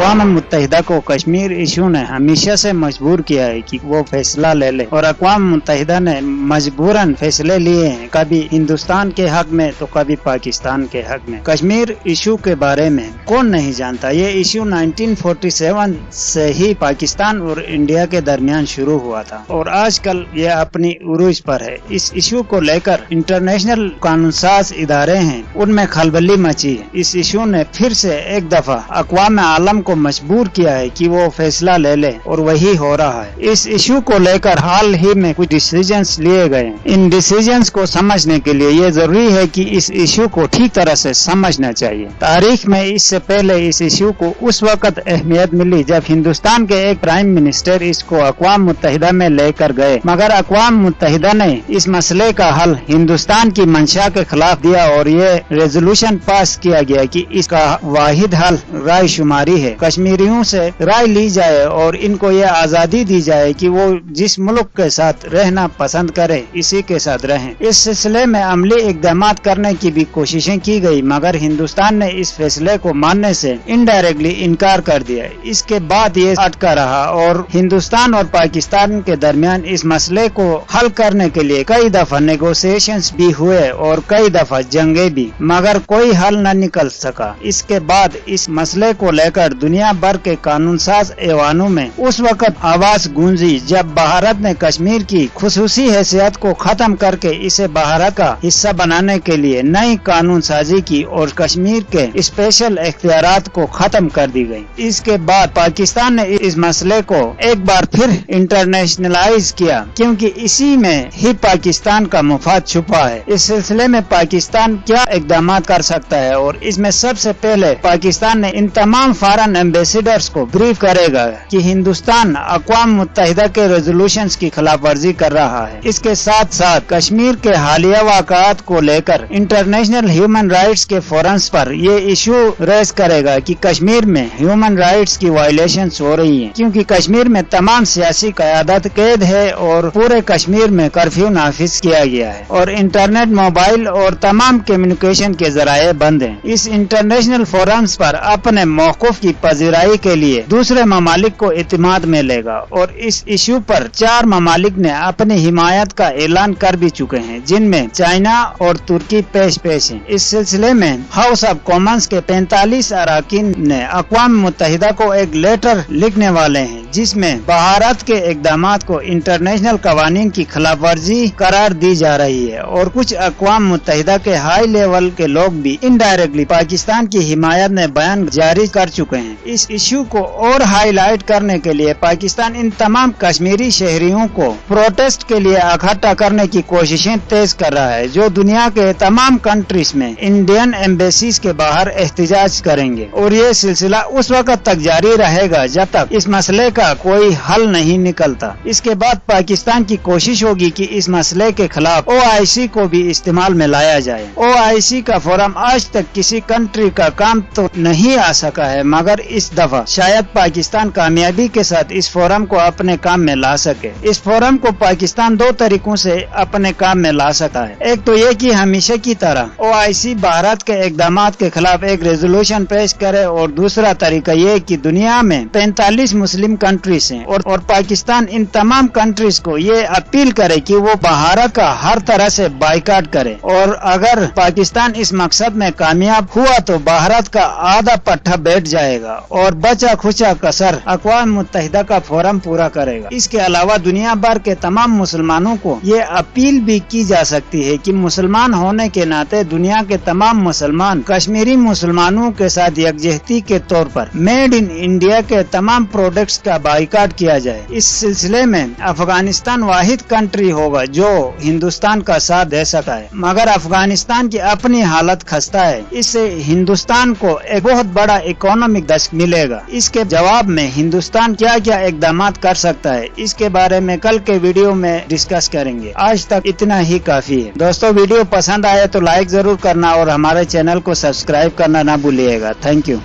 अक़वाम मुत्तहिदा को कश्मीर इशू ने हमेशा से मजबूर किया है कि वो फैसला ले ले और अक़वाम मुत्तहिदा ने मजबूरन फैसले लिए हैं, कभी हिंदुस्तान के हक में तो कभी पाकिस्तान के हक में। कश्मीर इशू के बारे में कौन नहीं जानता। ये इशू 1947 से ही पाकिस्तान और इंडिया के दरमियान शुरू हुआ था और आजकल ये अपनी उरूज पर है। इस इशू को लेकर इंटरनेशनल कानूनसाज इदारे हैं, उनमें खलबली मची है। इस इशू ने फिर से एक दफा अक़वाम आलम को मजबूर किया है कि वो फैसला ले ले और वही हो रहा है। इस इशू को लेकर हाल ही में कुछ डिसीजंस लिए गए। इन डिसीजंस को समझने के लिए ये जरूरी है कि इस इशू को ठीक तरह से समझना चाहिए। तारीख में इससे पहले इस इशू को उस वक्त अहमियत मिली जब हिंदुस्तान के एक प्राइम मिनिस्टर इसको अक़वाम मुत्तहिदा में लेकर गए, मगर अक़वाम मुत्तहिदा ने इस मसले का हल हिंदुस्तान की मंशा के खिलाफ दिया और ये रेजोल्यूशन पास किया गया कि इसका वाहिद हल राय शुमारी है। कश्मीरियों से राय ली जाए और इनको ये आजादी दी जाए कि वो जिस मुल्क के साथ रहना पसंद करे इसी के साथ रहें। इस सिलसिले में अमली इक़दाम करने की भी कोशिशें की गई, मगर हिंदुस्तान ने इस फैसले को मानने से इनडायरेक्टली इनकार कर दिया। इसके बाद ये अटका रहा और हिंदुस्तान और पाकिस्तान के दरमियान इस मसले को हल करने के लिए कई दफा नेगोशिएशंस भी हुए और कई दफा जंगे भी, मगर कोई हल न निकल सका। इसके बाद इस मसले को लेकर दुनिया भर के कानूनसाज ऐवानों में उस वक्त आवाज गूंजी जब भारत ने कश्मीर की खुसूसी हैसियत को खत्म करके इसे भारत का हिस्सा बनाने के लिए नई कानून साजी की और कश्मीर के स्पेशल इख्तियारात को खत्म कर दी गई। इसके बाद पाकिस्तान ने इस मसले को एक बार फिर इंटरनेशनलाइज किया, क्योंकि इसी में ही पाकिस्तान का मुफाद छुपा है। इस सिलसिले में पाकिस्तान क्या इक़दाम कर सकता है और इसमें सबसे पहले पाकिस्तान ने इन तमाम फॉरेन एम्बेसडर्स को ब्रीफ करेगा कि हिंदुस्तान अक़वाम मुत्तहिदा के रेजोल्यूशंस की खिलाफ वर्जी कर रहा है। इसके साथ साथ कश्मीर के हालिया वाक़ात को लेकर इंटरनेशनल ह्यूमन राइट्स के फोरम्स पर ये इशू रेज करेगा कि कश्मीर में ह्यूमन राइट्स की वायलेशंस हो रही है, क्योंकि कश्मीर में तमाम सियासी क़यादत कैद है और पूरे कश्मीर में कर्फ्यू नाफिज किया गया है और इंटरनेट, मोबाइल और तमाम कम्युनिकेशन के जराये बंद हैं। इस इंटरनेशनल फोरम्स पर अपने मौक़िफ़ की पजीराई के लिए दूसरे ममालिक को इत्मीनान में लेगा और इस इशू पर 4 ममालिक ने अपनी हिमायत का ऐलान कर भी चुके हैं, जिनमें चाइना और तुर्की पेश हैं। इस सिलसिले में हाउस ऑफ कॉमन्स के 45 अरकान ने अक़वाम मुत्तहिदा को एक लेटर लिखने वाले हैं, जिसमें भारत के इक़दाम को इंटरनेशनल कवानीन की खिलाफ वर्जी करार दी जा रही है और कुछ अक़वाम मुत्तहिदा के हाई लेवल के लोग भी इनडायरेक्टली पाकिस्तान की हिमायत में बयान जारी कर चुके हैं। इस इशू को और हाईलाइट करने के लिए पाकिस्तान इन तमाम कश्मीरी शहरियों को प्रोटेस्ट के लिए इकट्ठा करने की कोशिशें तेज कर रहा है, जो दुनिया के तमाम कंट्रीज में इंडियन एम्बेसीज के बाहर एहतजाज करेंगे और ये सिलसिला उस वक्त तक जारी रहेगा जब तक इस मसले का कोई हल नहीं निकलता। इसके बाद पाकिस्तान की कोशिश होगी कि इस मसले के खिलाफ OIC को भी इस्तेमाल में लाया जाए। OIC का फोरम आज तक किसी कंट्री का काम तो नहीं आ सका है, मगर इस दफा शायद पाकिस्तान कामयाबी के साथ इस फोरम को अपने काम में ला सके। इस फोरम को पाकिस्तान 2 तरीकों से अपने काम में ला सकता है। एक तो ये कि हमेशा की तरह OIC भारत के इक़दाम के खिलाफ एक रेजोल्यूशन पेश करे और दूसरा तरीका ये कि दुनिया में 45 मुस्लिम कंट्रीज हैं और पाकिस्तान इन तमाम कंट्रीज को ये अपील करे कि वो भारत का हर तरह से बाइकाट करे और अगर पाकिस्तान इस मकसद में कामयाब हुआ तो भारत का आधा पट्टा बैठ जाएगा और बचा खुचा कसर अक़वाम मुत्तहिदा का फोरम पूरा करेगा। इसके अलावा दुनिया भर के तमाम मुसलमानों को ये अपील भी की जा सकती है कि मुसलमान होने के नाते दुनिया के तमाम मुसलमान कश्मीरी मुसलमानों के साथ यकजहती के तौर पर मेड इन इंडिया के तमाम प्रोडक्ट्स का बाइकाट किया जाए। इस सिलसिले में अफगानिस्तान वाहिद कंट्री होगा जो हिंदुस्तान का साथ दे सकता है, मगर अफगानिस्तान की अपनी हालत खस्ता है। इससे हिंदुस्तान को एक बहुत बड़ा इकोनॉमिक दशक मिलेगा। इसके जवाब में हिंदुस्तान क्या क्या इक़दाम कर सकता है, इसके बारे में कल के वीडियो में डिस्कस करेंगे। आज तक इतना ही काफी है। दोस्तों, वीडियो पसंद आए तो लाइक जरूर करना और हमारे चैनल को सब्सक्राइब करना ना भूलिएगा। Thank you.